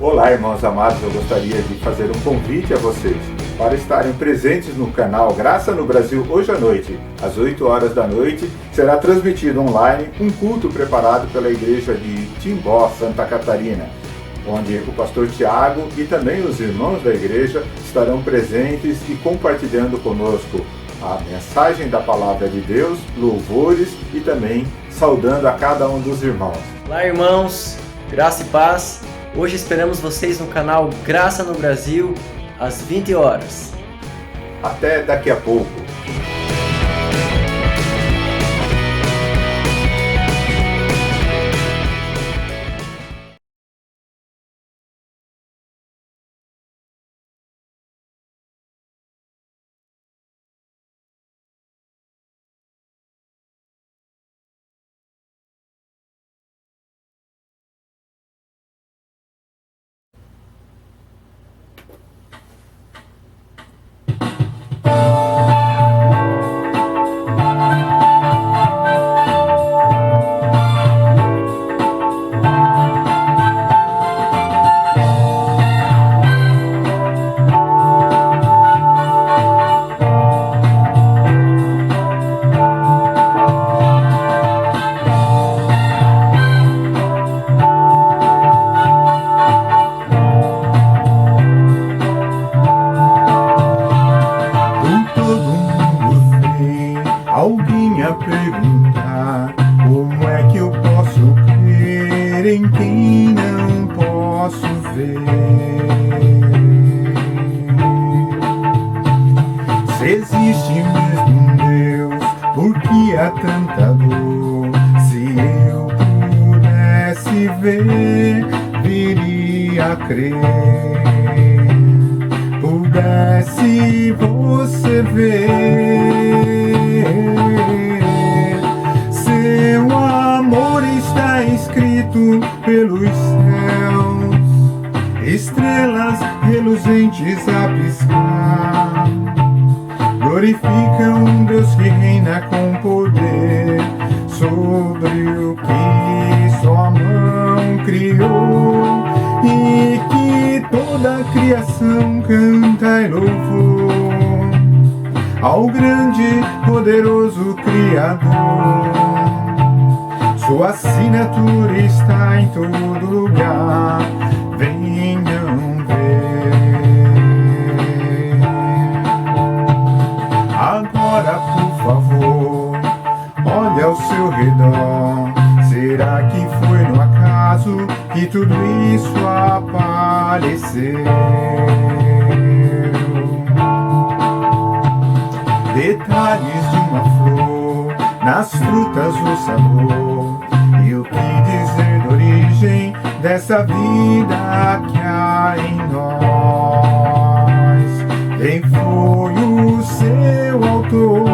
Olá, irmãos amados, eu gostaria de fazer um convite a vocês para estarem presentes no canal Graça no Brasil hoje à noite, às 8 horas da noite, será transmitido online um culto preparado pela igreja de Timbó, Santa Catarina, onde o pastor Tiago e também os irmãos da igreja estarão presentes e compartilhando conosco a mensagem da palavra de Deus, louvores e também saudando a cada um dos irmãos. Olá, irmãos, graça e paz. Hoje esperamos vocês no canal Graça no Brasil, às 20 horas. Até daqui a pouco. Alguém a perguntar como é que eu posso crer em quem não posso ver? Se existe mesmo um Deus, por que há tanta dor? Se eu pudesse ver, viria a crer. Pudesse você ver, seu amor está escrito pelos céus, estrelas reluzentes a piscar, glorificam um Deus que reina com poder sobre o que sua mão criou, e que toda a criação canta e louvor ao grande, poderoso Criador. Sua assinatura está em todo lugar, venham ver. Agora, por favor, olhe ao seu redor. Será que foi no acaso que tudo isso apareceu? Detalhes de uma flor, nas frutas o sabor, e o que dizer da origem dessa vida que há em nós? Quem foi o seu autor?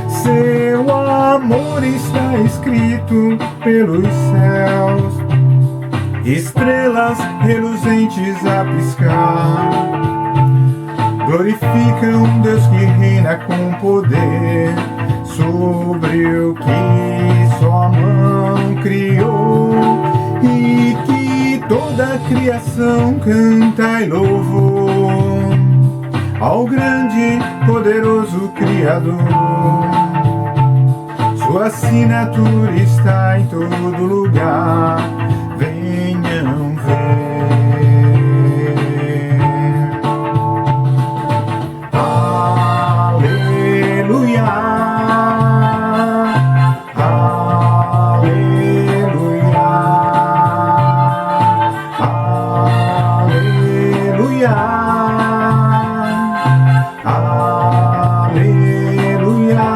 Seu amor está escrito pelos céus, estrelas reluzentes a piscar, glorificam um Deus que reina com poder sobre o que sua mão criou, e que toda a criação canta e louvor ao grande, poderoso Criador. Sua assinatura está em todo lugar, venham ver. Aleluia, aleluia, aleluia, aleluia.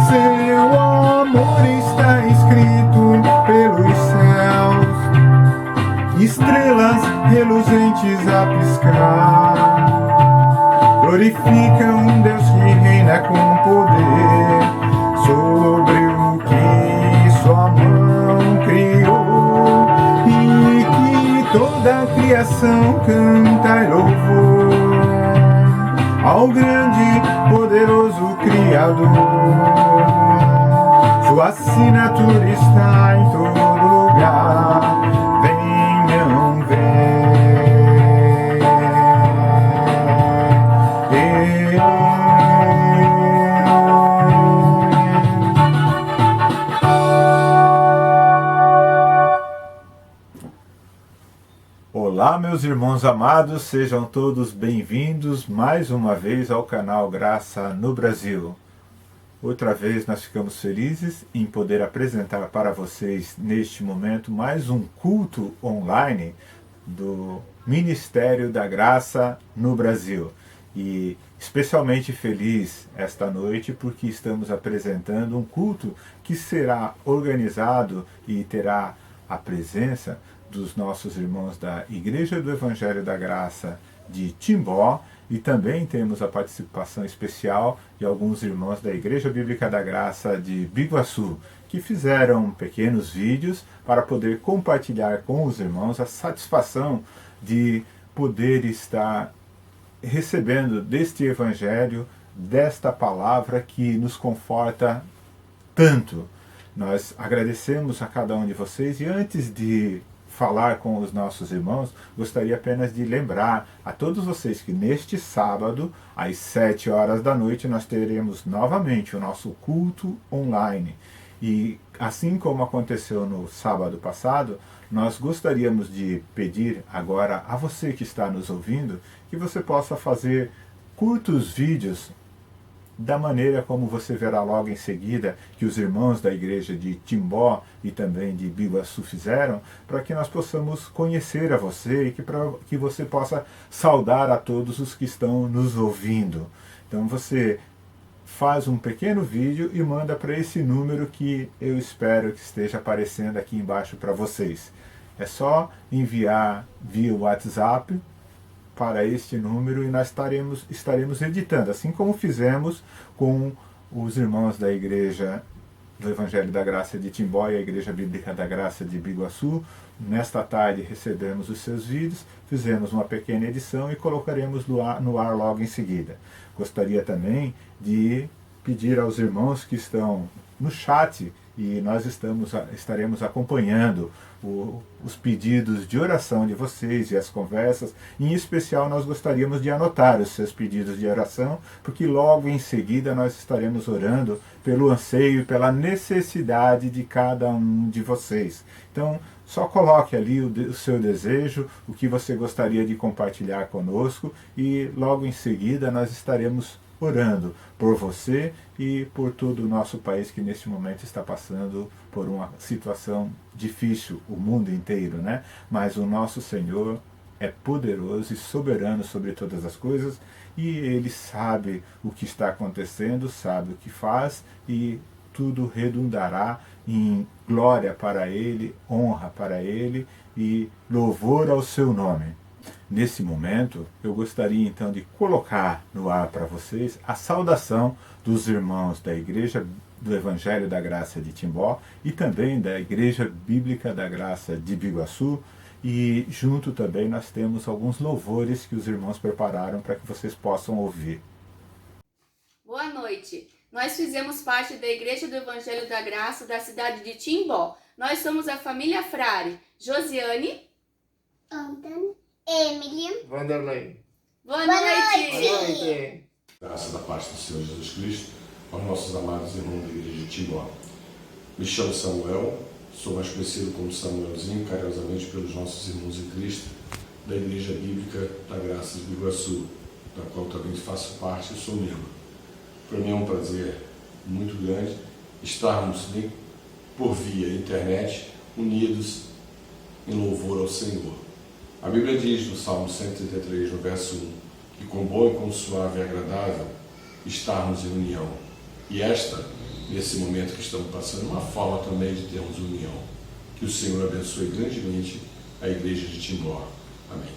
Seu amor está escrito pelos céus, estrelas reluzentes a piscar, glorificam um Deus que reina com poder sobre o que sua mão criou, e que toda a criação canta e louvor ao grande, poderoso Criador. Sua assinatura está em todo lugar. lugar, venham ver. Olá, meus irmãos amados, sejam todos bem-vindos mais uma vez ao canal Graça no Brasil. Outra vez nós ficamos felizes em poder apresentar para vocês neste momento mais um culto online do Ministério da Graça no Brasil. E especialmente feliz esta noite porque estamos apresentando um culto que será organizado e terá a presença dos nossos irmãos da Igreja do Evangelho da Graça de Timbó, e também temos a participação especial de alguns irmãos da Igreja Bíblica da Graça de Biguaçu, que fizeram pequenos vídeos para poder compartilhar com os irmãos a satisfação de poder estar recebendo deste Evangelho, desta palavra que nos conforta tanto. Nós agradecemos a cada um de vocês, e antes de falar com os nossos irmãos, gostaria apenas de lembrar a todos vocês que neste sábado, às 7 horas da noite, nós teremos novamente o nosso culto online. E assim como aconteceu no sábado passado, nós gostaríamos de pedir agora a você que está nos ouvindo, que você possa fazer curtos vídeos da maneira como você verá logo em seguida que os irmãos da igreja de Timbó e também de Biguaçu fizeram, para que nós possamos conhecer a você e para que você possa saudar a todos os que estão nos ouvindo. Então você faz um pequeno vídeo e manda para esse número que eu espero que esteja aparecendo aqui embaixo para vocês. É só enviar via WhatsApp para este número e nós estaremos editando, assim como fizemos com os irmãos da Igreja do Evangelho da Graça de Timbó e a Igreja Bíblica da Graça de Biguaçu. Nesta tarde recebemos os seus vídeos, fizemos uma pequena edição e colocaremos no ar logo em seguida. Gostaria também de pedir aos irmãos que estão no chat, e nós estaremos acompanhando os pedidos de oração de vocês e as conversas. Em especial, nós gostaríamos de anotar os seus pedidos de oração, porque logo em seguida nós estaremos orando pelo anseio e pela necessidade de cada um de vocês. Então, só coloque ali o seu desejo, o que você gostaria de compartilhar conosco, e logo em seguida nós estaremos orando por você e por todo o nosso país que neste momento está passando por uma situação difícil, o mundo inteiro, né? Mas o nosso Senhor é poderoso e soberano sobre todas as coisas, e Ele sabe o que está acontecendo, sabe o que faz, e tudo redundará em glória para Ele, honra para Ele e louvor ao seu nome. Nesse momento, eu gostaria então de colocar no ar para vocês a saudação dos irmãos da Igreja do Evangelho da Graça de Timbó e também da Igreja Bíblica da Graça de Biguaçu, e junto também nós temos alguns louvores que os irmãos prepararam para que vocês possam ouvir. Boa noite! Nós fizemos parte da Igreja do Evangelho da Graça da cidade de Timbó. Nós somos a família Frade, Josiane, Anton, Emily, Vanderlei. Boa noite! Boa noite. Graça da paz do Senhor Jesus Cristo aos nossos amados irmãos da Igreja de Timbó. Me chamo Samuel, sou mais conhecido como Samuelzinho, carinhosamente pelos nossos irmãos em Cristo, da Igreja Bíblica da Graça de Biguaçu, da qual também faço parte e sou membro. Para mim é um prazer muito grande estarmos por via internet unidos em louvor ao Senhor. A Bíblia diz no Salmo 133, no verso 1, que com bom e com suave e agradável estarmos em união. E nesse momento que estamos passando, uma forma também de termos união. Que o Senhor abençoe grandemente a Igreja de Timbó. Amém.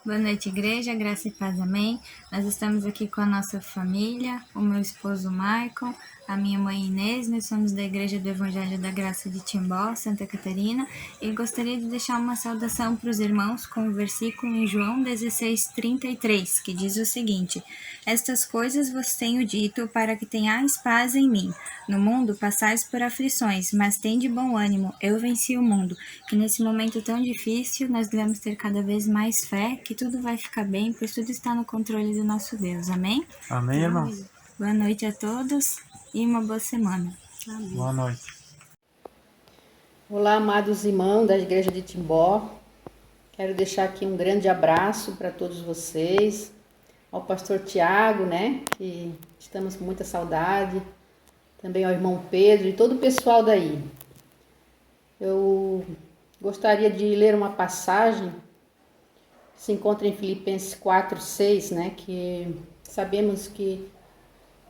Boa noite, igreja, graça e paz, amém. Nós estamos aqui com a nossa família, o meu esposo Michael, a minha mãe Inês, nós somos da Igreja do Evangelho da Graça de Timbó, Santa Catarina, e gostaria de deixar uma saudação para os irmãos com o versículo em João 16:33, que diz o seguinte: Estas coisas vos tenho dito para que tenhais paz em mim. No mundo passais por aflições, mas tende bom ânimo, eu venci o mundo. Que nesse momento tão difícil nós devemos ter cada vez mais fé, que tudo vai ficar bem, pois tudo está no controle do nosso Deus. Amém? Amém, irmãos. Boa noite a todos e uma boa semana. Amém. Boa noite. Olá, amados irmãos da Igreja de Timbó. Quero deixar aqui um grande abraço para todos vocês. Ao pastor Tiago, que estamos com muita saudade. Também ao irmão Pedro e todo o pessoal daí. Eu gostaria de ler uma passagem que se encontra em Filipenses 4:6, que sabemos que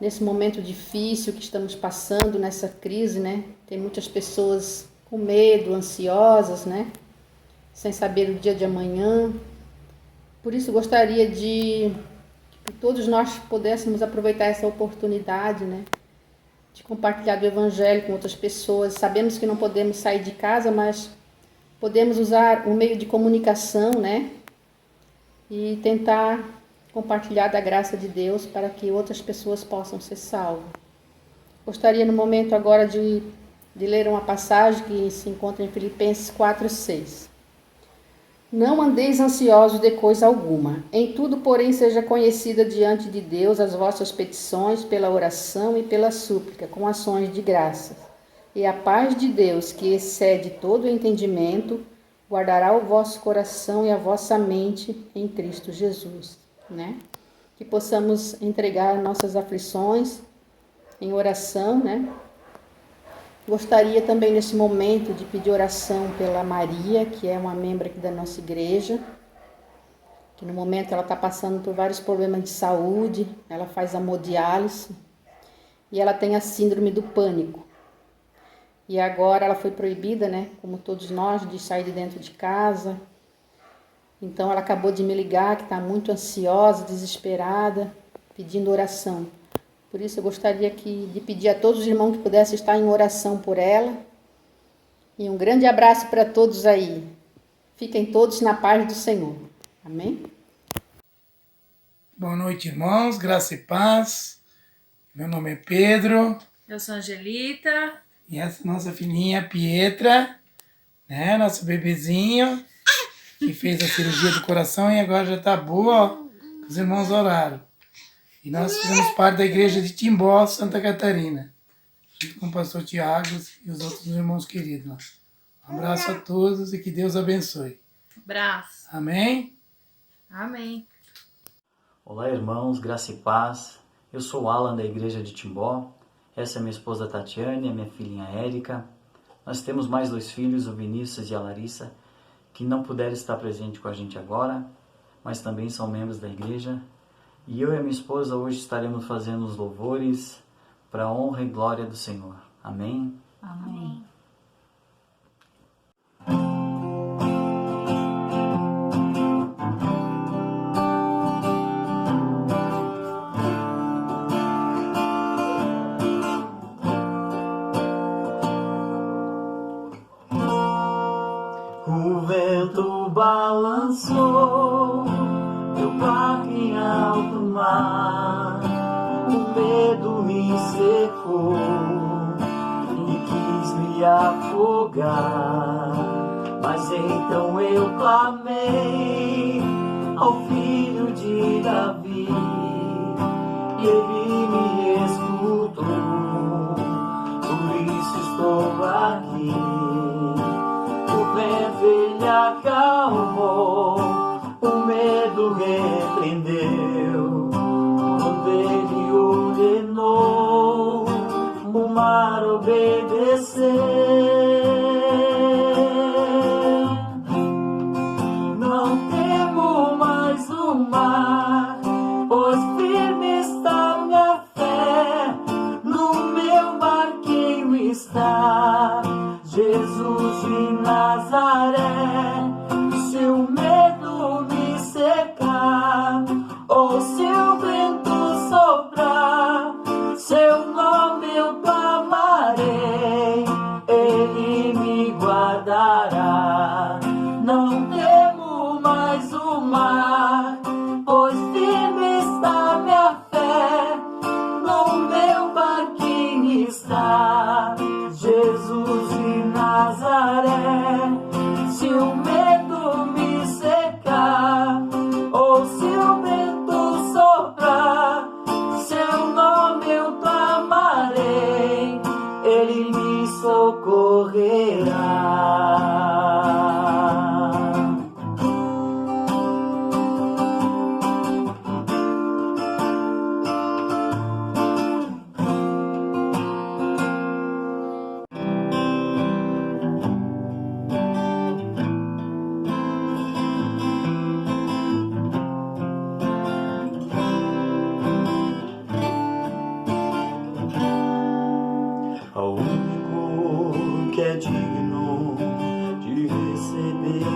nesse momento difícil que estamos passando, nessa crise, tem muitas pessoas com medo, ansiosas, sem saber o dia de amanhã. Por isso gostaria de que todos nós pudéssemos aproveitar essa oportunidade, de compartilhar do Evangelho com outras pessoas. Sabemos que não podemos sair de casa, mas podemos usar o meio de comunicação, e tentar compartilhar da graça de Deus para que outras pessoas possam ser salvas. Gostaria no momento agora de ler uma passagem que se encontra em Filipenses 4:6. Não andeis ansiosos de coisa alguma. Em tudo, porém, seja conhecida diante de Deus as vossas petições pela oração e pela súplica, com ações de graças. E a paz de Deus, que excede todo o entendimento, guardará o vosso coração e a vossa mente em Cristo Jesus. Que possamos entregar nossas aflições em oração, Gostaria também nesse momento de pedir oração pela Maria, que é uma membro aqui da nossa igreja, que no momento ela está passando por vários problemas de saúde, ela faz hemodiálise e ela tem a síndrome do pânico. E agora ela foi proibida, como todos nós, de sair de dentro de casa. Então ela acabou de me ligar, que está muito ansiosa, desesperada, pedindo oração. Por isso eu gostaria de pedir a todos os irmãos que pudessem estar em oração por ela. E um grande abraço para todos aí. Fiquem todos na paz do Senhor. Amém? Boa noite, irmãos. Graça e paz. Meu nome é Pedro. Eu sou Angelita. E essa é nossa filhinha Pietra, nosso bebezinho, que fez a cirurgia do coração e agora já está boa, os irmãos oraram. E nós fizemos parte da igreja de Timbó, Santa Catarina, junto com o pastor Tiago e os outros irmãos queridos. Um abraço a todos e que Deus abençoe. Abraço. Amém? Amém. Olá, irmãos, graça e paz. Eu sou o Alan da igreja de Timbó. Essa é minha esposa Tatiane, a minha filhinha Érica. Nós temos mais 2 filhos, o Vinícius e a Larissa, que não puderam estar presentes com a gente agora, mas também são membros da igreja. E eu e a minha esposa hoje estaremos fazendo os louvores para a honra e glória do Senhor. Amém? Amém. O vento balançou meu barco em alto mar, o medo me secou e quis me afogar, mas então eu clamei ao Filho de Davi e ele me escutou, por isso estou aqui. O vento ele acalmou, o medo repreendeu, quando ele ordenou, o mar obedeceu. Não temo mais o mar, pois firme está minha fé, no meu barquinho está Jesus de Nazaré. Se o medo me secar, ou se o vento soprar, seu nome eu Jesus de Nazaré. Se o medo me secar, ou se o vento soprar, seu nome eu clamarei, ele me socorrerá. Ao único que é digno de receber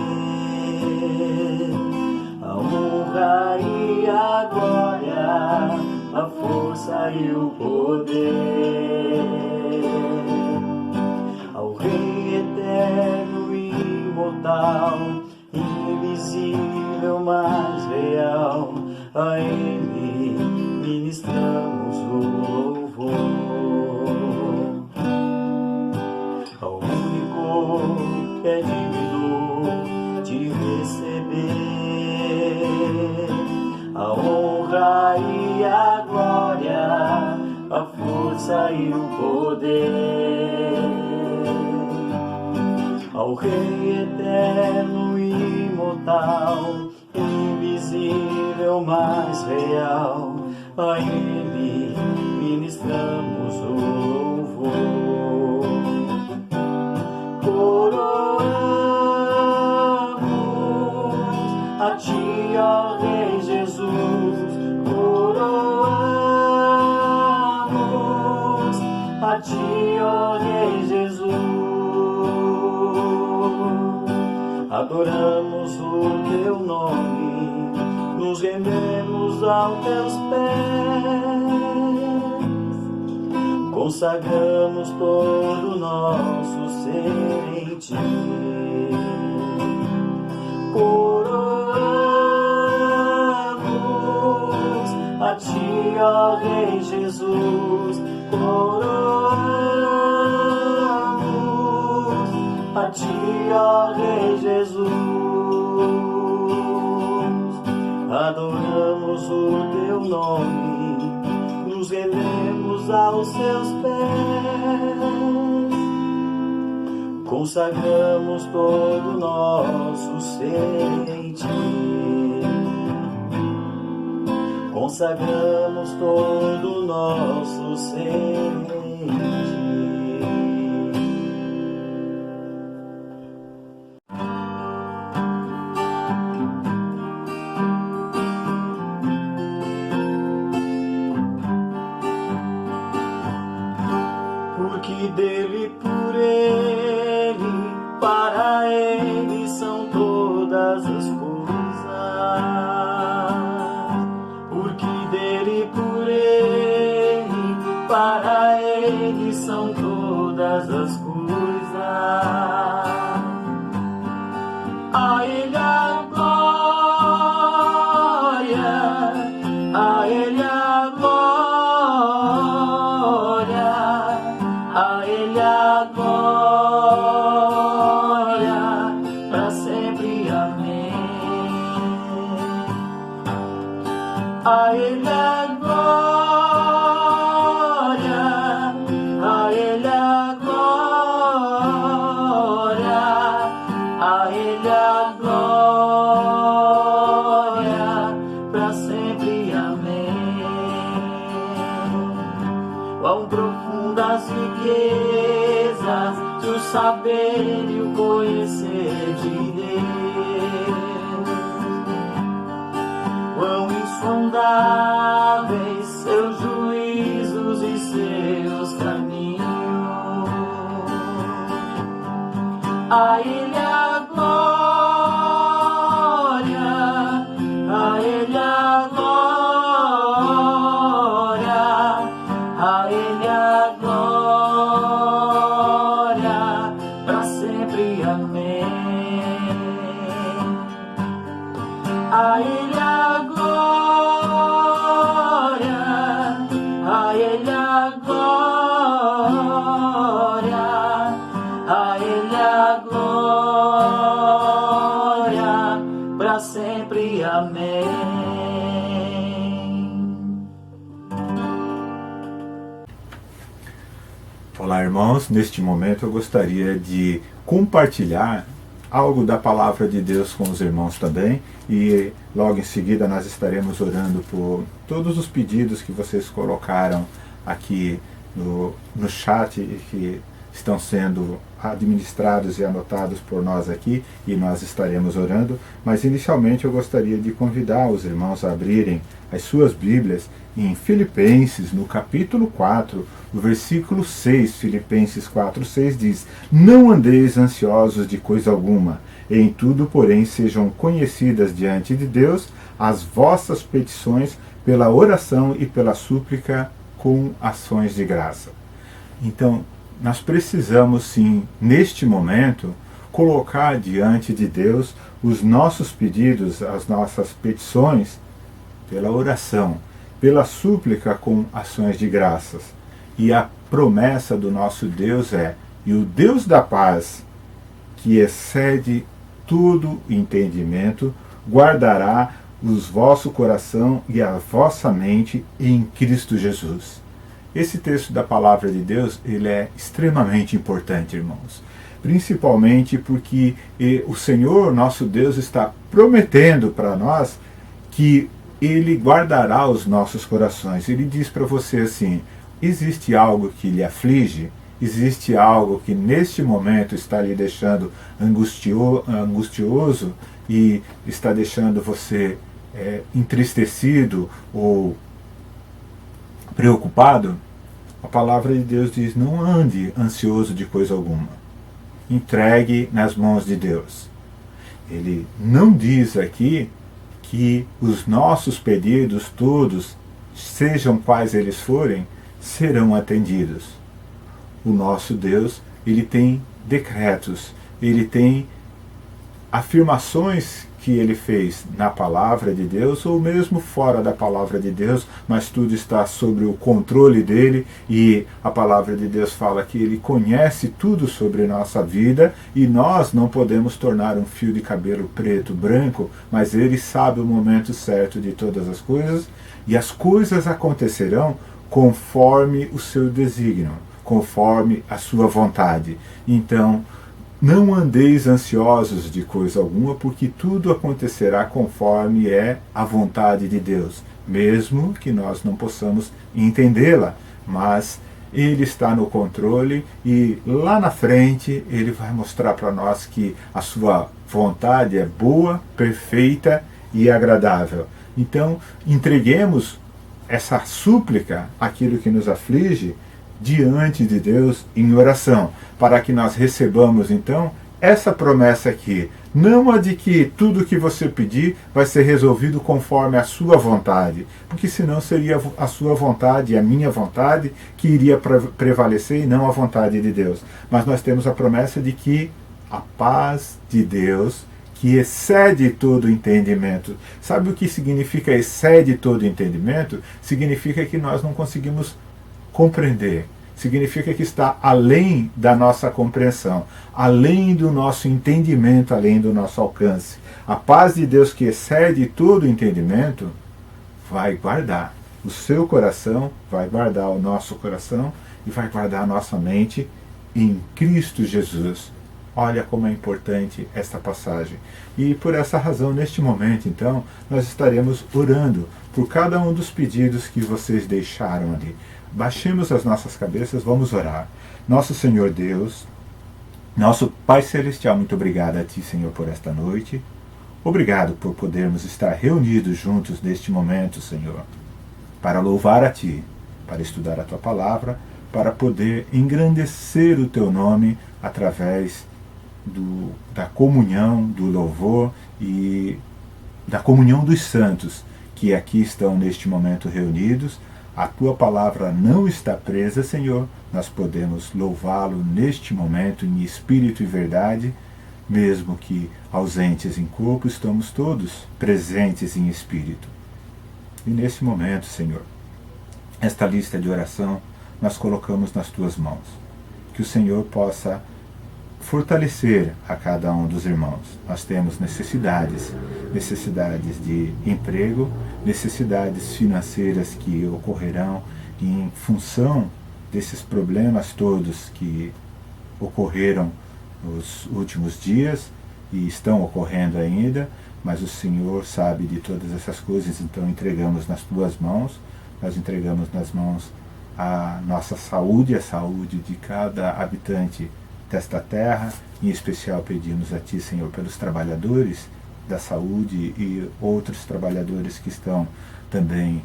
a honra e a glória, a força e o poder, ao Rei eterno e imortal, invisível, mas real, a Ele ministramos o louvor. Ao único que é digno de receber a honra e a glória, a força e o poder, ao Rei eterno e imortal, invisível, mas real, a Ele ministramos o louvor. Coroamos a Ti, ó Rei Jesus, coroamos a Ti, ó Rei Jesus, adoramos o Teu nome, nos rendemos aos Teus pés, consagramos todo o nosso ser em Ti. Coroamos a Ti, ó Rei Jesus, coroamos a Ti, ó Rei Jesus, adoramos o Teu nome, nos rendemos aos Seus pés, consagramos todo o nosso ser em Ti, consagramos todo o nosso ser em Ti. Porque dele, por ele, para ele são todas as coisas. Porque dele, por ele, para ele são todas as coisas. A ele a glória, a ele a glória, a Ele a glória, para sempre, amém. A Ele a glória, a Ele a glória, a Ele a glória, para sempre, amém. Quão profundas riquezas de o saber e o conhecer de Deus, quão insondáveis seus juízos e seus caminhos. A Ele a glória, a Ele a glória, a Ele a glória, para sempre, amém. A Ele a glória, a Ele a glória, a Ele a glória, para sempre, amém. Olá, irmãos, neste momento eu gostaria de compartilhar algo da palavra de Deus com os irmãos também, e logo em seguida nós estaremos orando por todos os pedidos que vocês colocaram aqui no chat e que estão sendo administrados e anotados por nós aqui, e nós estaremos orando. Mas inicialmente eu gostaria de convidar os irmãos a abrirem as suas Bíblias em Filipenses, no capítulo 4, no versículo 6. Filipenses 4:6 diz: não andeis ansiosos de coisa alguma, em tudo, porém, sejam conhecidas diante de Deus as vossas petições pela oração e pela súplica com ações de graça. Então, nós precisamos sim, neste momento, colocar diante de Deus os nossos pedidos, as nossas petições, pela oração, pela súplica com ações de graças. E a promessa do nosso Deus é: e o Deus da paz, que excede todo entendimento, guardará os vosso coração e a vossa mente em Cristo Jesus. Esse texto da palavra de Deus, ele é extremamente importante, irmãos. Principalmente porque o Senhor, nosso Deus, está prometendo para nós que Ele guardará os nossos corações. Ele diz para você assim: existe algo que lhe aflige? Existe algo que neste momento está lhe deixando angustioso e está deixando você entristecido ou preocupado? A palavra de Deus diz: não ande ansioso de coisa alguma. Entregue nas mãos de Deus. Ele não diz aqui que os nossos pedidos todos, sejam quais eles forem, serão atendidos. O nosso Deus, ele tem decretos, ele tem afirmações que ele fez na palavra de Deus ou mesmo fora da palavra de Deus, mas tudo está sobre o controle dele, e a palavra de Deus fala que ele conhece tudo sobre nossa vida e nós não podemos tornar um fio de cabelo preto, branco, mas ele sabe o momento certo de todas as coisas, e as coisas acontecerão conforme o seu desígnio, conforme a sua vontade. Então, não andeis ansiosos de coisa alguma, porque tudo acontecerá conforme é a vontade de Deus, mesmo que nós não possamos entendê-la, mas Ele está no controle e lá na frente Ele vai mostrar para nós que a sua vontade é boa, perfeita e agradável. Então, entreguemos essa súplica, aquilo que nos aflige, diante de Deus em oração, para que nós recebamos então essa promessa aqui, não a de que tudo que você pedir vai ser resolvido conforme a sua vontade, porque senão seria a sua vontade e a minha vontade que iria prevalecer e não a vontade de Deus. Mas nós temos a promessa de que a paz de Deus, que excede todo entendimento. Sabe o que significa excede todo entendimento? Significa que nós não conseguimos compreender. Significa que está além da nossa compreensão, além do nosso entendimento, além do nosso alcance. A paz de Deus, que excede todo entendimento, vai guardar o seu coração, vai guardar o nosso coração e vai guardar a nossa mente em Cristo Jesus. Olha como é importante esta passagem. E por essa razão, neste momento, então, nós estaremos orando por cada um dos pedidos que vocês deixaram ali. Baixemos as nossas cabeças, vamos orar. Nosso Senhor Deus, nosso Pai Celestial, muito obrigado a Ti, Senhor, por esta noite. Obrigado por podermos estar reunidos juntos neste momento, Senhor, para louvar a Ti, para estudar a Tua Palavra, para poder engrandecer o Teu nome através da comunhão, do louvor e da comunhão dos santos que aqui estão neste momento reunidos. A Tua Palavra não está presa, Senhor. Nós podemos louvá-lo neste momento em espírito e verdade, mesmo que ausentes em corpo, estamos todos presentes em espírito. E nesse momento, Senhor, esta lista de oração nós colocamos nas Tuas mãos. que o Senhor possa fortalecer a cada um dos irmãos. Nós temos necessidades de emprego, necessidades financeiras que ocorrerão em função desses problemas todos que ocorreram nos últimos dias e estão ocorrendo ainda, mas o Senhor sabe de todas essas coisas, então entregamos nas tuas mãos, nós entregamos nas mãos a nossa saúde, a saúde de cada habitante desta terra, em especial pedimos a Ti, Senhor, pelos trabalhadores da saúde e outros trabalhadores que estão também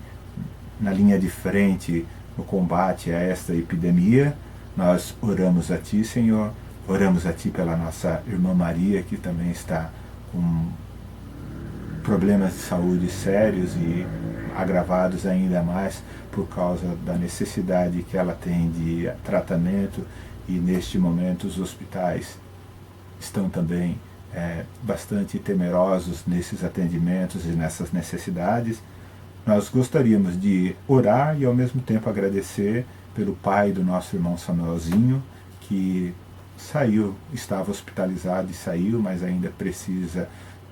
na linha de frente no combate a esta epidemia. Nós oramos a Ti, Senhor, oramos a Ti pela nossa irmã Maria, que também está com problemas de saúde sérios e agravados ainda mais por causa da necessidade que ela tem de tratamento, e neste momento os hospitais estão também bastante temerosos nesses atendimentos e nessas necessidades. Nós gostaríamos de orar e ao mesmo tempo agradecer pelo pai do nosso irmão Samuelzinho, que estava hospitalizado e saiu, mas ainda precisa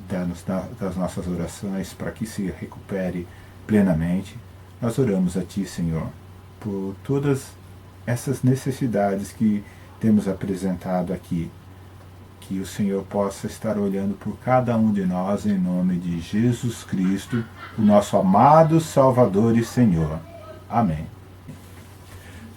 das nossas orações para que se recupere plenamente. Nós oramos a Ti, Senhor, por todas essas necessidades que temos apresentado aqui, que o Senhor possa estar olhando por cada um de nós em nome de Jesus Cristo, o nosso amado Salvador e Senhor. Amém.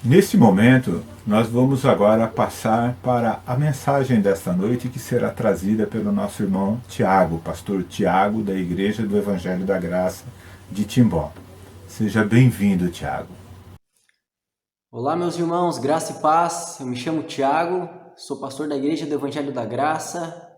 Neste momento, nós vamos agora passar para a mensagem desta noite, que será trazida pelo nosso irmão Tiago, pastor Tiago, da Igreja do Evangelho da Graça de Timbó. Seja bem-vindo, Tiago. Olá, meus irmãos, graça e paz. Eu me chamo Tiago, sou pastor da Igreja do Evangelho da Graça,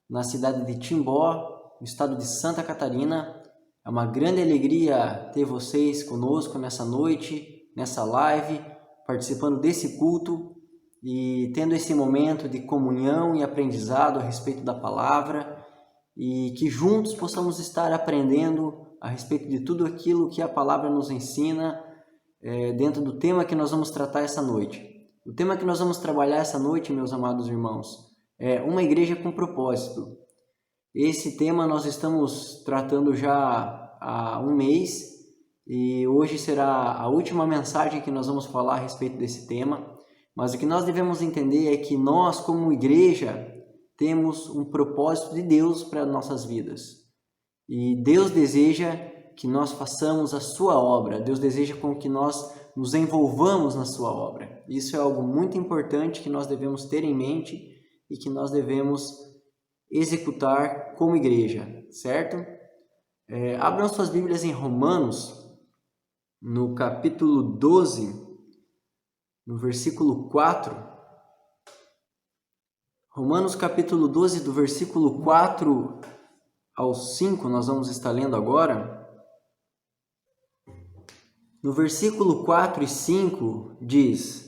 na cidade de Timbó, no estado de Santa Catarina. É uma grande alegria ter vocês conosco nessa noite, nessa live, participando desse culto e tendo esse momento de comunhão e aprendizado a respeito da palavra, e que juntos possamos estar aprendendo a respeito de tudo aquilo que a palavra nos ensina dentro do tema que nós vamos tratar essa noite. O tema que nós vamos trabalhar essa noite, meus amados irmãos, é uma igreja com propósito. Esse tema nós estamos tratando já há um mês, e hoje será a última mensagem que nós vamos falar a respeito desse tema. Mas o que nós devemos entender é que nós, como igreja, temos um propósito de Deus para nossas vidas. E Deus deseja que nós façamos a sua obra. Deus deseja com que nós nos envolvamos na sua obra. Isso é algo muito importante que nós devemos ter em mente e que nós devemos executar como igreja, certo? Abram suas Bíblias em Romanos, no capítulo 12, no versículo 4. Romanos capítulo 12, do versículo 4 ao 5, nós vamos estar lendo agora. No versículo 4 e 5 diz: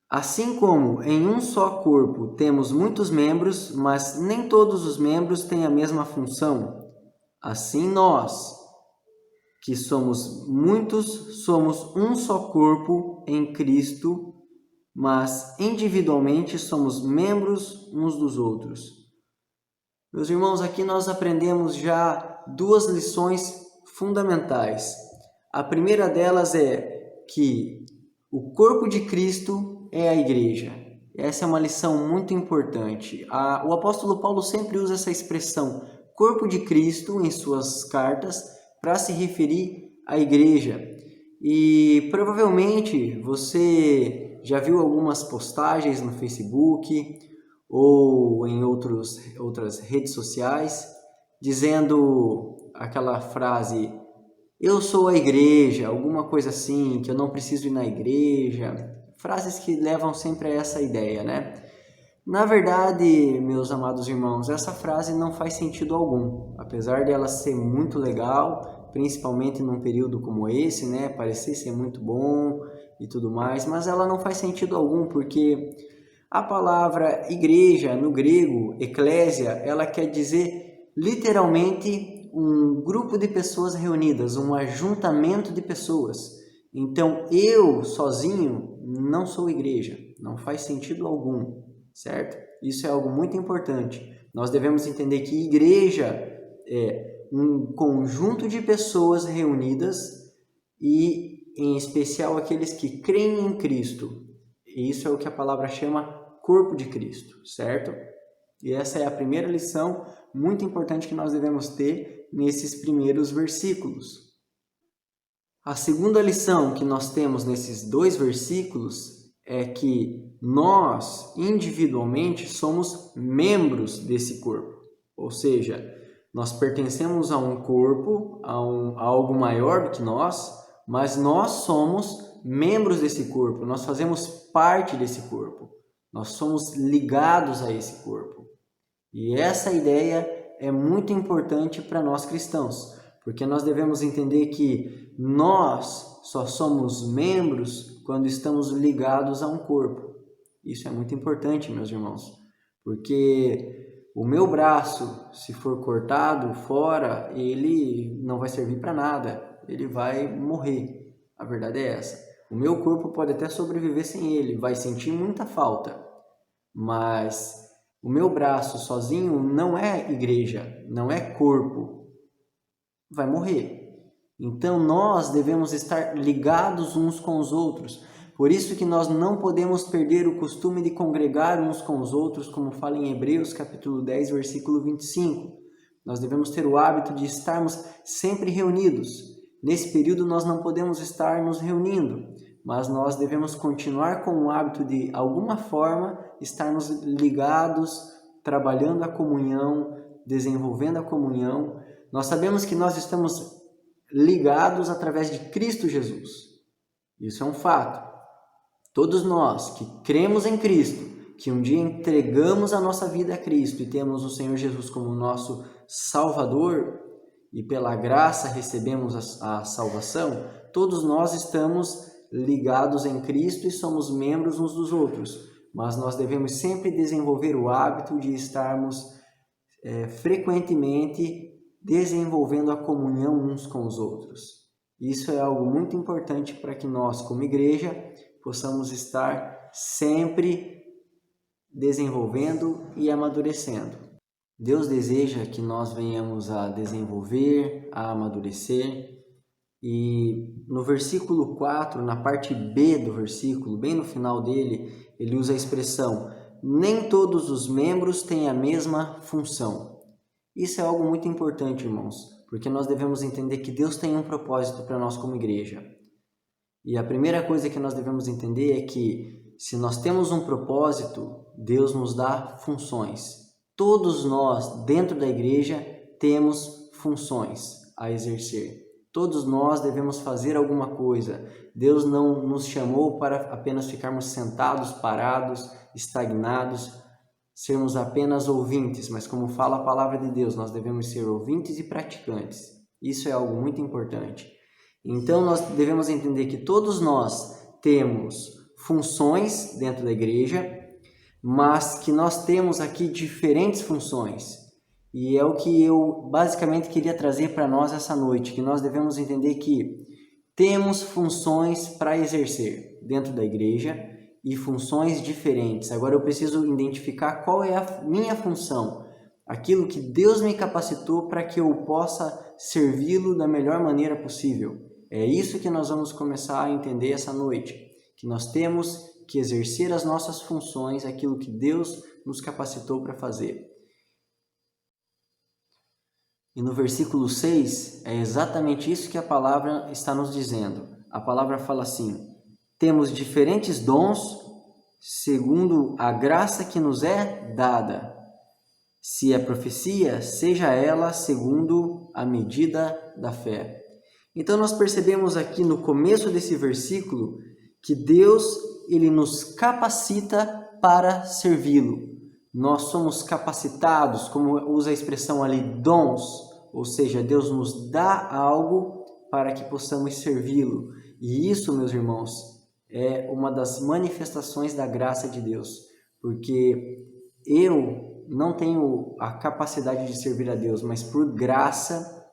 assim como em um só corpo temos muitos membros, mas nem todos os membros têm a mesma função, assim nós, que somos muitos, somos um só corpo em Cristo, mas individualmente somos membros uns dos outros. Meus irmãos, aqui nós aprendemos já duas lições fundamentais. A primeira delas é que o corpo de Cristo é a igreja. Essa é uma lição muito importante. O apóstolo Paulo sempre usa essa expressão, corpo de Cristo, em suas cartas, para se referir à igreja. E provavelmente você já viu algumas postagens no Facebook ou em outras redes sociais dizendo aquela frase: eu sou a igreja, alguma coisa assim, que eu não preciso ir na igreja. Frases que levam sempre a essa ideia, né? Na verdade, meus amados irmãos, essa frase não faz sentido algum. Apesar dela ser muito legal, principalmente num período como esse, né? Parecer ser muito bom e tudo mais, mas ela não faz sentido algum, porque a palavra igreja, no grego, eclésia, ela quer dizer literalmente um grupo de pessoas reunidas, um ajuntamento de pessoas. Então, eu sozinho não sou igreja. Não faz sentido algum, certo? Isso é algo muito importante. Nós devemos entender que igreja é um conjunto de pessoas reunidas e, em especial, aqueles que creem em Cristo. E isso é o que a palavra chama corpo de Cristo, certo? E essa é a primeira lição muito importante que nós devemos ter nesses primeiros versículos. A segunda lição que nós temos nesses 2 versículos é que nós, individualmente, somos membros desse corpo. Ou seja, nós pertencemos a um corpo, a algo maior do que nós, mas nós somos membros desse corpo, nós fazemos parte desse corpo, nós somos ligados a esse corpo. E essa ideia é muito importante para nós cristãos, porque nós devemos entender que nós só somos membros quando estamos ligados a um corpo. Isso é muito importante, meus irmãos, porque o meu braço, se for cortado fora, ele não vai servir para nada, ele vai morrer. A verdade é essa. O meu corpo pode até sobreviver sem ele, vai sentir muita falta, mas o meu braço sozinho não é igreja, não é corpo, vai morrer. Então nós devemos estar ligados uns com os outros. Por isso que nós não podemos perder o costume de congregar uns com os outros, como fala em Hebreus capítulo 10, versículo 25. Nós devemos ter o hábito de estarmos sempre reunidos. Nesse período nós não podemos estar nos reunindo, mas nós devemos continuar com o hábito de, alguma forma, estarmos ligados, trabalhando a comunhão, desenvolvendo a comunhão. Nós sabemos que nós estamos ligados através de Cristo Jesus. Isso é um fato. Todos nós que cremos em Cristo, que um dia entregamos a nossa vida a Cristo e temos o Senhor Jesus como nosso Salvador e pela graça recebemos a salvação, todos nós estamos ligados em Cristo e somos membros uns dos outros. Mas nós devemos sempre desenvolver o hábito de estarmos frequentemente desenvolvendo a comunhão uns com os outros. Isso é algo muito importante para que nós, como igreja, possamos estar sempre desenvolvendo e amadurecendo. Deus deseja que nós venhamos a desenvolver, a amadurecer. E no versículo 4, na parte B do versículo, bem no final dele, ele usa a expressão: nem todos os membros têm a mesma função. Isso é algo muito importante, irmãos, porque nós devemos entender que Deus tem um propósito para nós como igreja. E a primeira coisa que nós devemos entender é que, se nós temos um propósito, Deus nos dá funções. Todos nós, dentro da igreja, temos funções a exercer. Todos nós devemos fazer alguma coisa. Deus não nos chamou para apenas ficarmos sentados, parados, estagnados, sermos apenas ouvintes, mas como fala a palavra de Deus, nós devemos ser ouvintes e praticantes. Isso é algo muito importante. Então nós devemos entender que todos nós temos funções dentro da igreja, mas que nós temos aqui diferentes funções. E é o que eu basicamente queria trazer para nós essa noite, que nós devemos entender que temos funções para exercer dentro da igreja e funções diferentes. Agora eu preciso identificar qual é a minha função, aquilo que Deus me capacitou para que eu possa servi-lo da melhor maneira possível. É isso que nós vamos começar a entender essa noite, que nós temos que exercer as nossas funções, aquilo que Deus nos capacitou para fazer. E no versículo 6, é exatamente isso que a palavra está nos dizendo. A palavra fala assim: temos diferentes dons segundo a graça que nos é dada. Se é profecia, seja ela segundo a medida da fé. Então nós percebemos aqui no começo desse versículo que Deus, ele nos capacita para servi-lo. Nós somos capacitados, como usa a expressão ali, dons, ou seja, Deus nos dá algo para que possamos servi-lo. E isso, meus irmãos, é uma das manifestações da graça de Deus, porque eu não tenho a capacidade de servir a Deus, mas por graça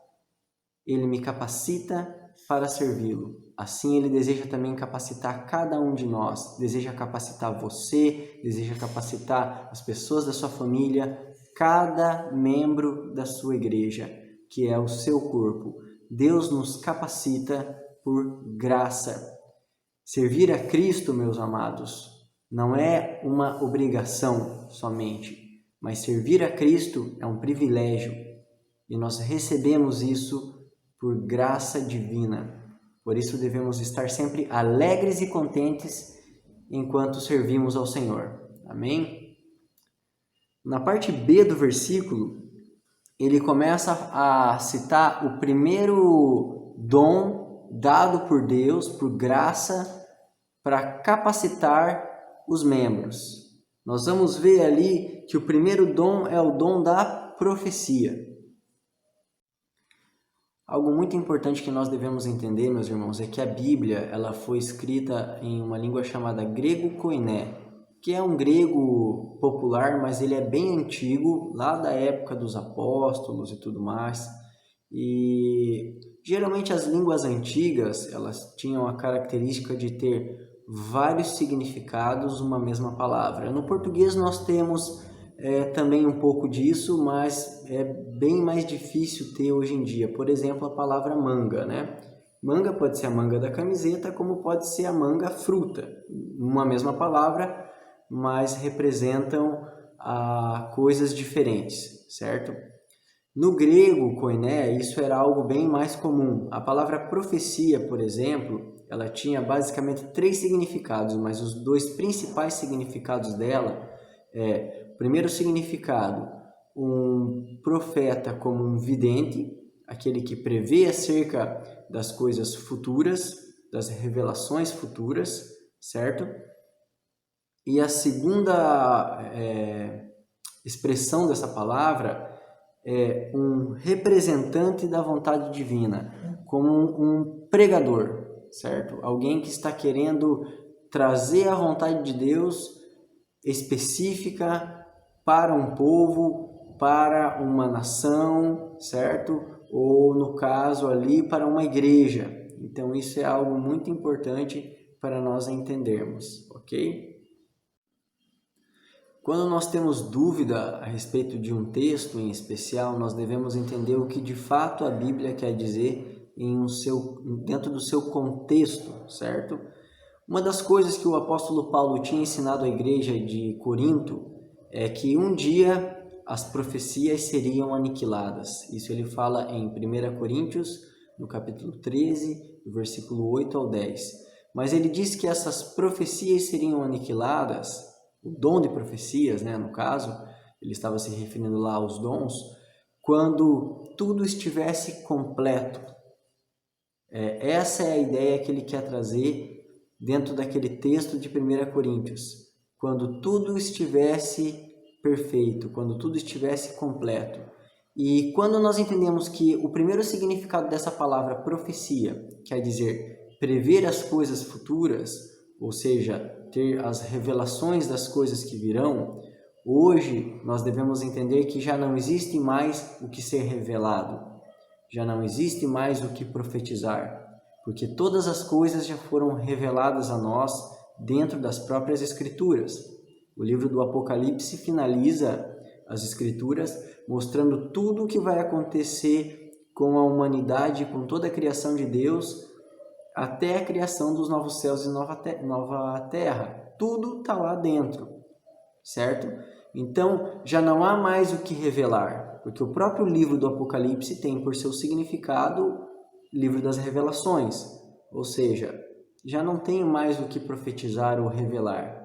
Ele me capacita para servi-lo. assim Ele deseja também capacitar cada um de nós, deseja capacitar você, deseja capacitar as pessoas da sua família, cada membro da sua igreja, que é o seu corpo. Deus nos capacita por graça. Servir a Cristo, meus amados, não é uma obrigação somente, mas servir a Cristo é um privilégio e nós recebemos isso por graça divina. Por isso devemos estar sempre alegres e contentes enquanto servimos ao Senhor. Amém? Na parte B do versículo, ele começa a citar o primeiro dom dado por Deus, por graça, para capacitar os membros. Nós vamos ver ali que o primeiro dom é o dom da profecia. Algo muito importante que nós devemos entender, meus irmãos, é que a Bíblia ela foi escrita em uma língua chamada grego koiné, que é um grego popular, mas ele é bem antigo, lá da época dos apóstolos e tudo mais. E geralmente as línguas antigas, elas tinham a característica de ter vários significados uma mesma palavra. No português nós temos também um pouco disso, mas é bem mais difícil ter hoje em dia. Por exemplo, a palavra manga, né? Manga pode ser a manga da camiseta, como pode ser a manga fruta. Uma mesma palavra, mas representam coisas diferentes, certo? No grego koiné, isso era algo bem mais comum. A palavra profecia, por exemplo, ela tinha basicamente 3 significados, mas os 2 principais significados dela o primeiro significado, um profeta como um vidente, aquele que prevê acerca das coisas futuras, das revelações futuras, certo? E a segunda expressão dessa palavra é um representante da vontade divina, como um pregador, certo? Alguém que está querendo trazer a vontade de Deus específica para um povo, para uma nação, certo? Ou no caso ali para uma igreja. Então isso é algo muito importante para nós entendermos, ok? Quando nós temos dúvida a respeito de um texto em especial, nós devemos entender o que de fato a Bíblia quer dizer dentro do seu contexto, certo? Uma das coisas que o apóstolo Paulo tinha ensinado à igreja de Corinto é que um dia as profecias seriam aniquiladas. Isso ele fala em 1 Coríntios, no capítulo 13, versículo 8 ao 10. Mas ele diz que essas profecias seriam aniquiladas, o dom de profecias, né, no caso, ele estava se referindo lá aos dons, quando tudo estivesse completo. Essa é a ideia que ele quer trazer dentro daquele texto de 1 Coríntios. Quando tudo estivesse perfeito, quando tudo estivesse completo. E quando nós entendemos que o primeiro significado dessa palavra profecia quer dizer prever as coisas futuras, ou seja, ter as revelações das coisas que virão, hoje nós devemos entender que já não existe mais o que ser revelado, já não existe mais o que profetizar, porque todas as coisas já foram reveladas a nós dentro das próprias Escrituras. O livro do Apocalipse finaliza as Escrituras mostrando tudo o que vai acontecer com a humanidade, com toda a criação de Deus, até a criação dos novos céus e nova terra. Tudo está lá dentro, certo? Então, já não há mais o que revelar, porque o próprio livro do Apocalipse tem por seu significado livro das revelações, ou seja, já não tem mais o que profetizar ou revelar.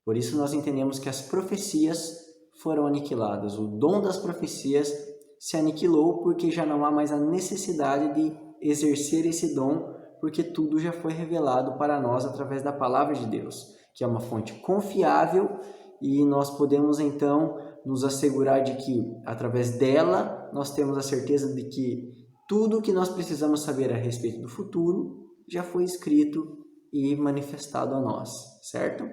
Por isso nós entendemos que as profecias foram aniquiladas. O dom das profecias se aniquilou porque já não há mais a necessidade de exercer esse dom, porque tudo já foi revelado para nós através da palavra de Deus, que é uma fonte confiável, e nós podemos então nos assegurar de que através dela nós temos a certeza de que tudo o que nós precisamos saber a respeito do futuro já foi escrito e manifestado a nós, certo?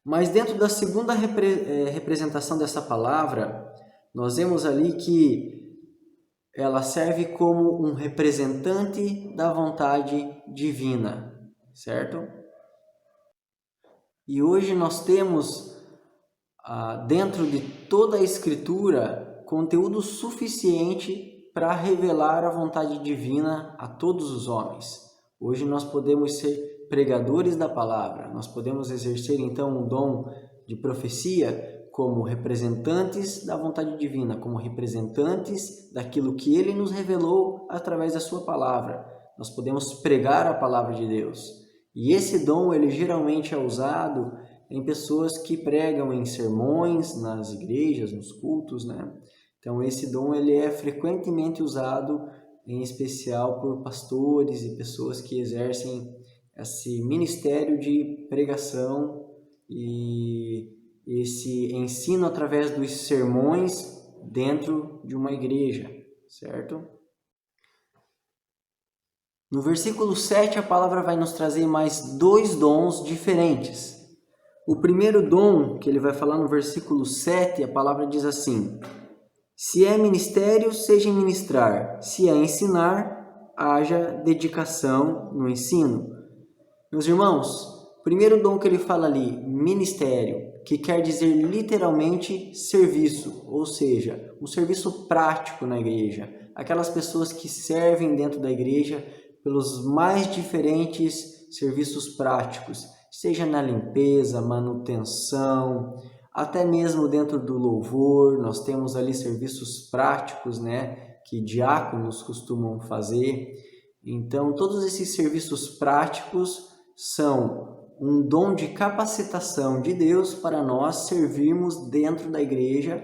Mas dentro da segunda representação dessa palavra, nós vemos ali que ela serve como um representante da vontade divina, certo? E hoje nós temos, dentro de toda a Escritura, conteúdo suficiente para revelar a vontade divina a todos os homens. Hoje nós podemos ser pregadores da palavra, nós podemos exercer então o dom de profecia como representantes da vontade divina, como representantes daquilo que Ele nos revelou através da sua palavra. Nós podemos pregar a palavra de Deus. E esse dom, ele geralmente é usado em pessoas que pregam em sermões, nas igrejas, nos cultos, né? Então esse dom ele é frequentemente usado, em especial por pastores e pessoas que exercem esse ministério de pregação e esse ensino através dos sermões dentro de uma igreja, certo? No versículo 7, a palavra vai nos trazer mais 2 dons diferentes. O primeiro dom, que ele vai falar no versículo 7, a palavra diz assim: se é ministério, seja em ministrar. Se é ensinar, haja dedicação no ensino. Meus irmãos, o primeiro dom que ele fala ali, ministério, que quer dizer literalmente serviço, ou seja, um serviço prático na igreja. Aquelas pessoas que servem dentro da igreja pelos mais diferentes serviços práticos, seja na limpeza, manutenção, até mesmo dentro do louvor. Nós temos ali serviços práticos, né, que diáconos costumam fazer. Então, todos esses serviços práticos são um dom de capacitação de Deus para nós servirmos dentro da igreja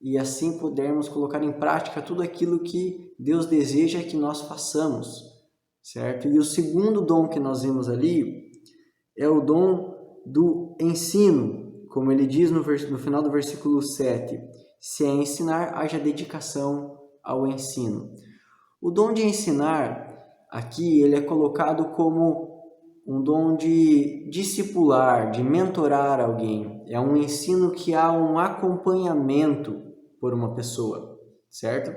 e assim pudermos colocar em prática tudo aquilo que Deus deseja que nós façamos, certo? E o segundo dom que nós vimos ali é o dom do ensino, como ele diz no final do versículo 7, se é ensinar, haja dedicação ao ensino. O dom de ensinar, aqui, ele é colocado como um dom de discipular, de mentorar alguém. É um ensino que há um acompanhamento por uma pessoa, certo?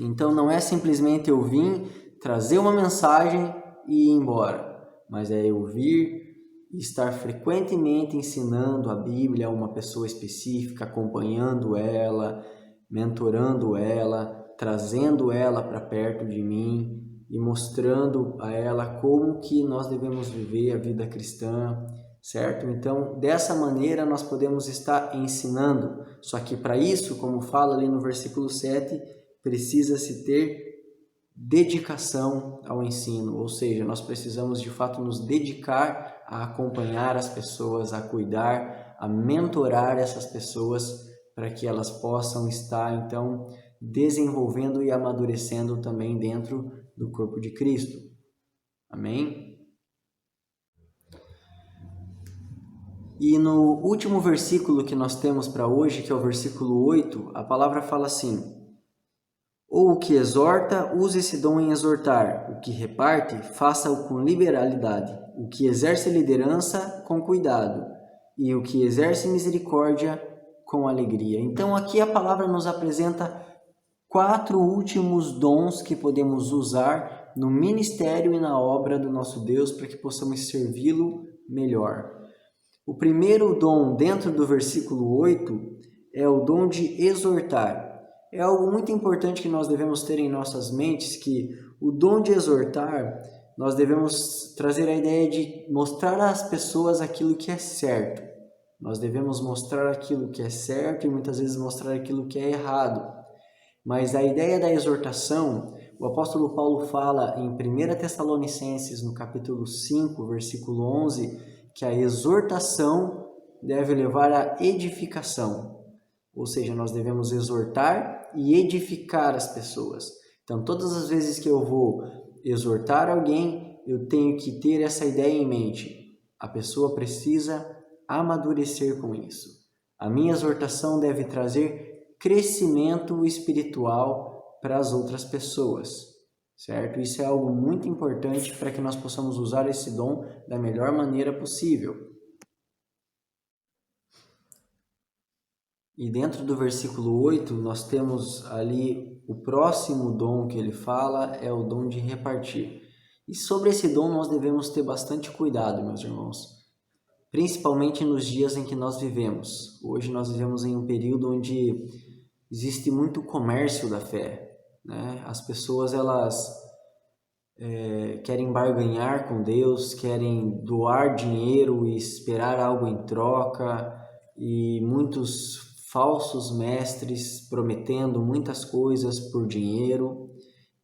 Então não é simplesmente eu vir, trazer uma mensagem e ir embora, mas é eu vir e estar frequentemente ensinando a Bíblia a uma pessoa específica, acompanhando ela, mentorando ela, trazendo ela para perto de mim e mostrando a ela como que nós devemos viver a vida cristã, certo? Então, dessa maneira nós podemos estar ensinando. Só que para isso, como fala ali no versículo 7, precisa-se ter dedicação ao ensino, ou seja, nós precisamos de fato nos dedicar a acompanhar as pessoas, a cuidar, a mentorar essas pessoas para que elas possam estar então desenvolvendo e amadurecendo também dentro do corpo de Cristo. Amém? E no último versículo que nós temos para hoje, que é o versículo 8, a palavra fala assim: ou o que exorta, use esse dom em exortar. O que reparte, faça-o com liberalidade. O que exerce liderança, com cuidado. E o que exerce misericórdia, com alegria. Então aqui a palavra nos apresenta 4 últimos dons que podemos usar no ministério e na obra do nosso Deus para que possamos servi-lo melhor. O primeiro dom dentro do versículo 8 é o dom de exortar. É algo muito importante que nós devemos ter em nossas mentes, que o dom de exortar, nós devemos trazer a ideia de mostrar às pessoas aquilo que é certo. Nós devemos mostrar aquilo que é certo e muitas vezes mostrar aquilo que é errado. Mas a ideia da exortação, o apóstolo Paulo fala em 1 Tessalonicenses, no capítulo 5, versículo 11, que a exortação deve levar à edificação. Ou seja, nós devemos exortar e edificar as pessoas. Então, todas as vezes que eu vou exortar alguém, eu tenho que ter essa ideia em mente. A pessoa precisa amadurecer com isso. A minha exortação deve trazer crescimento espiritual para as outras pessoas, certo? Isso é algo muito importante para que nós possamos usar esse dom da melhor maneira possível. E dentro do versículo 8, nós temos ali o próximo dom que ele fala, é o dom de repartir. E sobre esse dom nós devemos ter bastante cuidado, meus irmãos, principalmente nos dias em que nós vivemos. Hoje nós vivemos em um período onde existe muito comércio da fé, né? As pessoas, elas querem barganhar com Deus, querem doar dinheiro e esperar algo em troca, e muitos falsos mestres prometendo muitas coisas por dinheiro,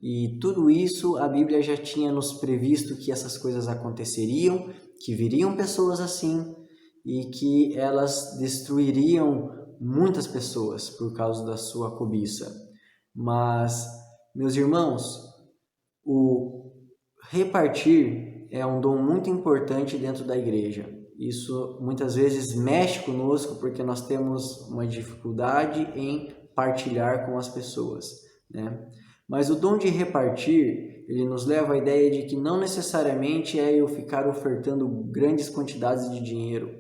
e tudo isso a Bíblia já tinha nos previsto que essas coisas aconteceriam, que viriam pessoas assim e que elas destruiriam muitas pessoas por causa da sua cobiça. Mas, meus irmãos, o repartir é um dom muito importante dentro da igreja. Isso muitas vezes mexe conosco porque nós temos uma dificuldade em partilhar com as pessoas, né? Mas o dom de repartir, ele nos leva à ideia de que não necessariamente é eu ficar ofertando grandes quantidades de dinheiro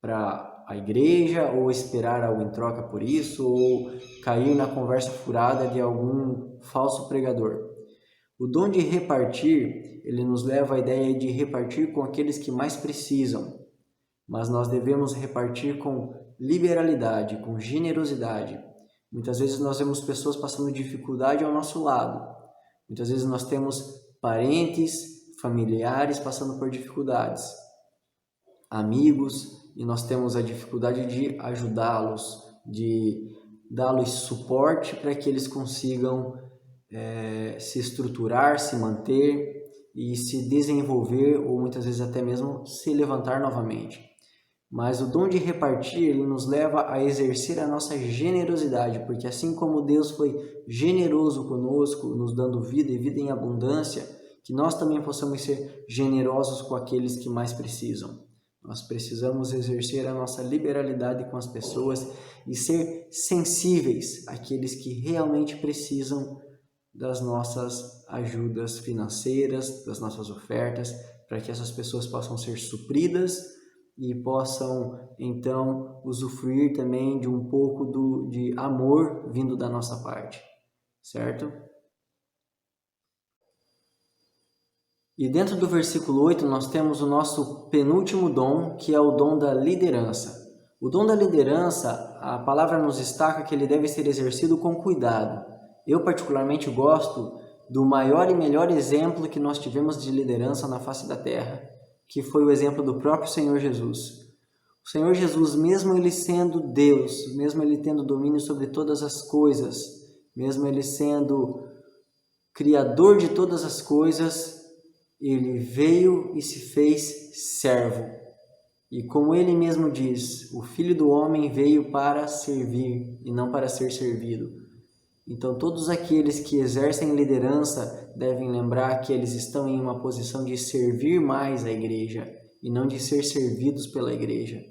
para a igreja, ou esperar algo em troca por isso, ou cair na conversa furada de algum falso pregador. O dom de repartir, ele nos leva à ideia de repartir com aqueles que mais precisam, mas nós devemos repartir com liberalidade, com generosidade. Muitas vezes nós vemos pessoas passando dificuldade ao nosso lado. Muitas vezes nós temos parentes, familiares passando por dificuldades, amigos, e nós temos a dificuldade de ajudá-los, de dar-lhes suporte para que eles consigam se estruturar, se manter e se desenvolver, ou muitas vezes até mesmo se levantar novamente. Mas o dom de repartir, ele nos leva a exercer a nossa generosidade, porque assim como Deus foi generoso conosco, nos dando vida e vida em abundância, que nós também possamos ser generosos com aqueles que mais precisam. Nós precisamos exercer a nossa liberalidade com as pessoas e ser sensíveis àqueles que realmente precisam das nossas ajudas financeiras, das nossas ofertas, para que essas pessoas possam ser supridas e possam, então, usufruir também de um pouco de amor vindo da nossa parte, certo? E dentro do versículo 8 nós temos o nosso penúltimo dom, que é o dom da liderança. O dom da liderança, a palavra nos destaca que ele deve ser exercido com cuidado. Eu particularmente gosto do maior e melhor exemplo que nós tivemos de liderança na face da terra, que foi o exemplo do próprio Senhor Jesus. O Senhor Jesus, mesmo ele sendo Deus, mesmo ele tendo domínio sobre todas as coisas, mesmo ele sendo Criador de todas as coisas, ele veio e se fez servo. E como ele mesmo diz, o Filho do Homem veio para servir e não para ser servido. Então todos aqueles que exercem liderança devem lembrar que eles estão em uma posição de servir mais a igreja e não de ser servidos pela igreja.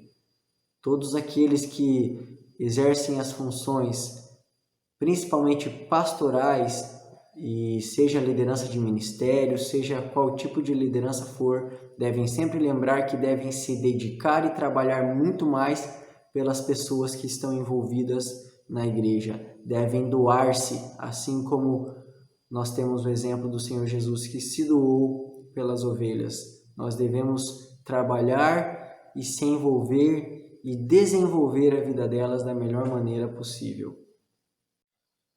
Todos aqueles que exercem as funções, principalmente pastorais, e seja liderança de ministério, seja qual tipo de liderança for, devem sempre lembrar que devem se dedicar e trabalhar muito mais pelas pessoas que estão envolvidas na igreja. Devem doar-se, assim como nós temos o exemplo do Senhor Jesus que se doou pelas ovelhas. Nós devemos trabalhar e se envolver e desenvolver a vida delas da melhor maneira possível.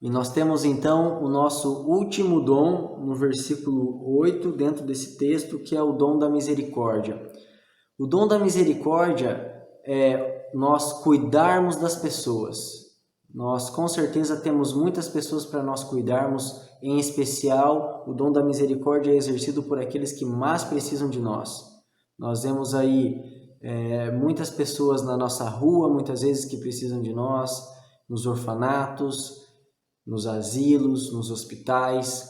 E nós temos então o nosso último dom no versículo 8 dentro desse texto, que é o dom da misericórdia. O dom da misericórdia é nós cuidarmos das pessoas. Nós com certeza temos muitas pessoas para nós cuidarmos, em especial o dom da misericórdia é exercido por aqueles que mais precisam de nós. Nós vemos aí muitas pessoas na nossa rua, muitas vezes que precisam de nós, nos orfanatos, nos asilos, nos hospitais,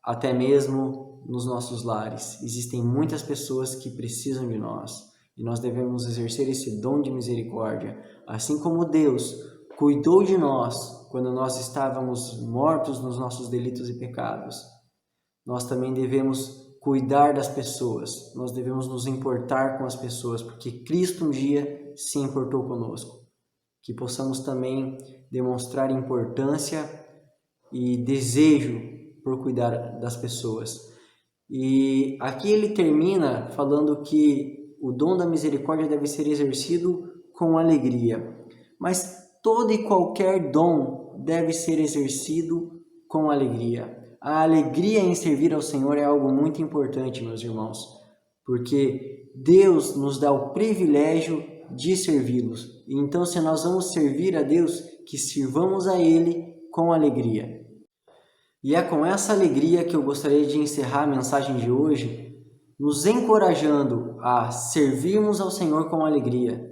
até mesmo nos nossos lares. Existem muitas pessoas que precisam de nós e nós devemos exercer esse dom de misericórdia. Assim como Deus cuidou de nós quando nós estávamos mortos nos nossos delitos e pecados, nós também devemos cuidar das pessoas, nós devemos nos importar com as pessoas, porque Cristo um dia se importou conosco. que possamos também demonstrar importância e desejo por cuidar das pessoas. E aqui ele termina falando que o dom da misericórdia deve ser exercido com alegria. Mas todo e qualquer dom deve ser exercido com alegria. A alegria em servir ao Senhor é algo muito importante, meus irmãos, porque Deus nos dá o privilégio de servi-los. Então, se nós vamos servir a Deus, que sirvamos a Ele com alegria. E é com essa alegria que eu gostaria de encerrar a mensagem de hoje, nos encorajando a servirmos ao Senhor com alegria.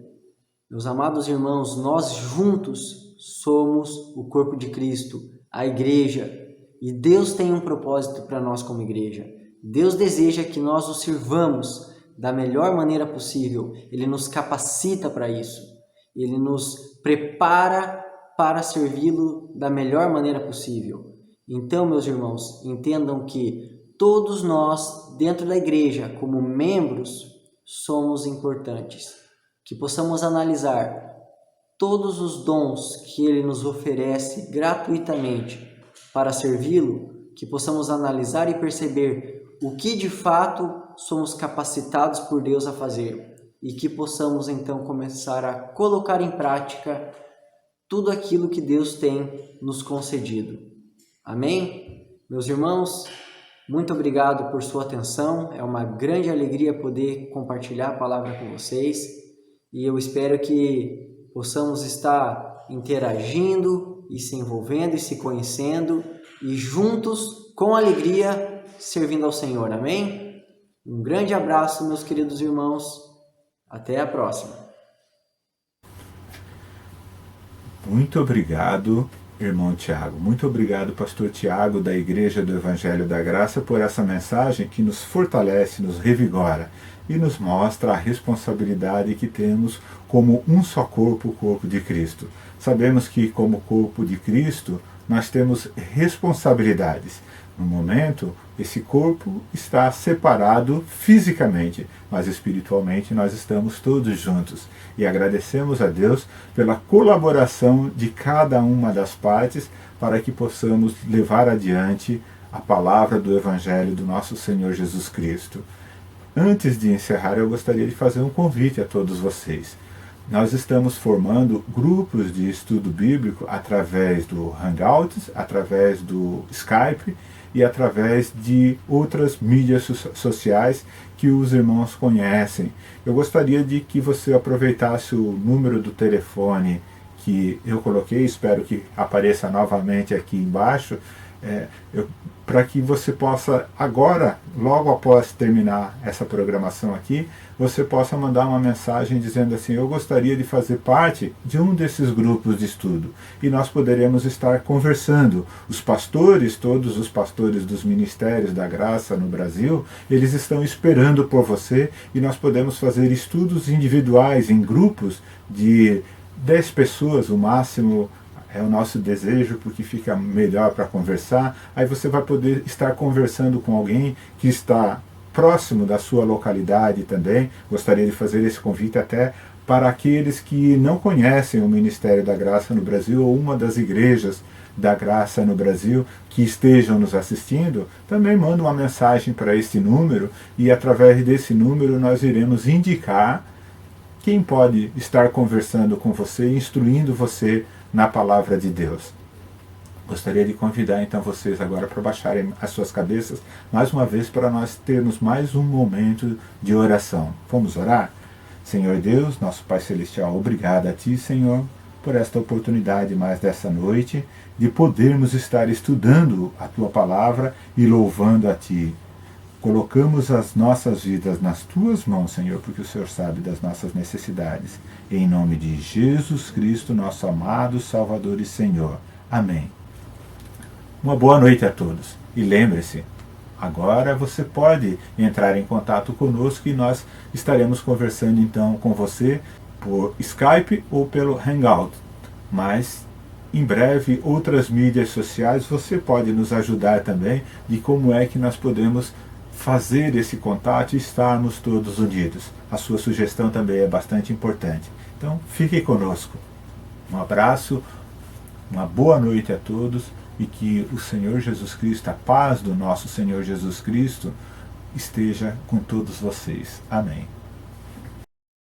Meus amados irmãos, nós juntos somos o corpo de Cristo, a igreja, e Deus tem um propósito para nós como igreja. Deus deseja que nós o sirvamos da melhor maneira possível. Ele nos capacita para isso. Ele nos prepara para servi-lo da melhor maneira possível. Então, meus irmãos, entendam que todos nós, dentro da igreja, como membros, somos importantes. Que possamos analisar todos os dons que Ele nos oferece gratuitamente para servi-lo, que possamos analisar e perceber o que de fato somos capacitados por Deus a fazer e que possamos então começar a colocar em prática tudo aquilo que Deus tem nos concedido. Amém? Meus irmãos, muito obrigado por sua atenção. É uma grande alegria poder compartilhar a palavra com vocês e eu espero que possamos estar interagindo e se envolvendo e se conhecendo e juntos, com alegria, servindo ao Senhor. Amém? Um grande abraço, meus queridos irmãos. Até a próxima. Muito obrigado, irmão Tiago. Muito obrigado, pastor Tiago, da Igreja do Evangelho da Graça, por essa mensagem que nos fortalece, nos revigora e nos mostra a responsabilidade que temos como um só corpo, o corpo de Cristo. Sabemos que, como corpo de Cristo, nós temos responsabilidades. No momento, esse corpo está separado fisicamente, mas espiritualmente nós estamos todos juntos. E agradecemos a Deus pela colaboração de cada uma das partes para que possamos levar adiante a palavra do Evangelho do nosso Senhor Jesus Cristo. Antes de encerrar, eu gostaria de fazer um convite a todos vocês. Nós estamos formando grupos de estudo bíblico através do Hangouts, através do Skype e através de outras mídias sociais que os irmãos conhecem. Eu gostaria de que você aproveitasse o número do telefone que eu coloquei, espero que apareça novamente aqui embaixo, para que você possa agora, logo após terminar essa programação aqui, você possa mandar uma mensagem dizendo assim: eu gostaria de fazer parte de um desses grupos de estudo. E nós poderemos estar conversando. Os pastores, todos os pastores dos Ministérios da Graça no Brasil, eles estão esperando por você e nós podemos fazer estudos individuais em grupos de 10 pessoas, o máximo. É o nosso desejo, porque fica melhor para conversar. Aí você vai poder estar conversando com alguém que está próximo da sua localidade também. Gostaria de fazer esse convite até para aqueles que não conhecem o Ministério da Graça no Brasil ou uma das igrejas da Graça no Brasil que estejam nos assistindo. Também manda uma mensagem para esse número e através desse número nós iremos indicar quem pode estar conversando com você, instruindo você na palavra de Deus. Gostaria de convidar então vocês agora para baixarem as suas cabeças mais uma vez para nós termos mais um momento de oração. Vamos orar? Senhor Deus, nosso Pai Celestial, obrigado a Ti, Senhor, por esta oportunidade mais dessa noite de podermos estar estudando a Tua palavra e louvando a Ti. Colocamos as nossas vidas nas Tuas mãos, Senhor, porque o Senhor sabe das nossas necessidades. Em nome de Jesus Cristo, nosso amado Salvador e Senhor. Amém. Uma boa noite a todos. E lembre-se, agora você pode entrar em contato conosco e nós estaremos conversando então com você por Skype ou pelo Hangout. Mas em breve, outras mídias sociais, você pode nos ajudar também de como é que nós podemos fazer esse contato e estarmos todos unidos. A sua sugestão também é bastante importante. Então, fique conosco. Um abraço, uma boa noite a todos e que o Senhor Jesus Cristo, a paz do nosso Senhor Jesus Cristo, esteja com todos vocês. Amém.